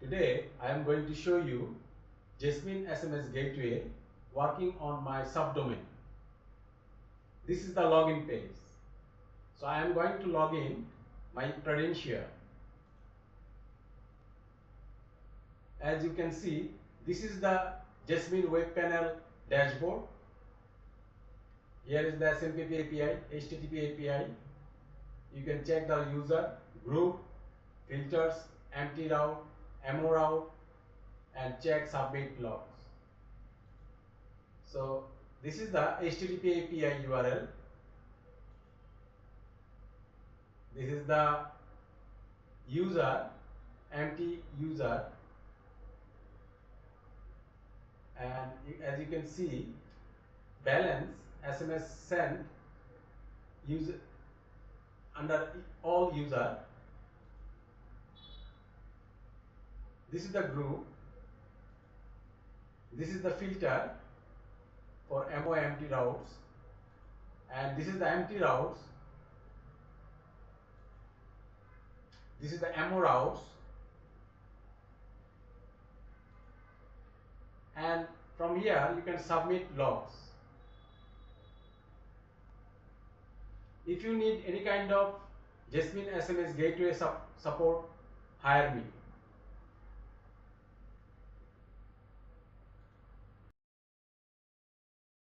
Today I am going to show you Jasmine SMS Gateway working on my subdomain. This is the login page. So I am going to log in my credential. As you can see, this is the Jasmine web panel dashboard. Here is the SMTP API, HTTP API. You can check the user, group, filters, empty route, MO route, and check submit logs. So this is the HTTP API URL. This is the user, empty user, and as you can see, balance SMS sent user under all user. This is the group. This is the filter for MO empty routes, and this is the empty routes. This is the MO routes, and from here you can submit logs. If you need any kind of Jasmine SMS Gateway support, hire me.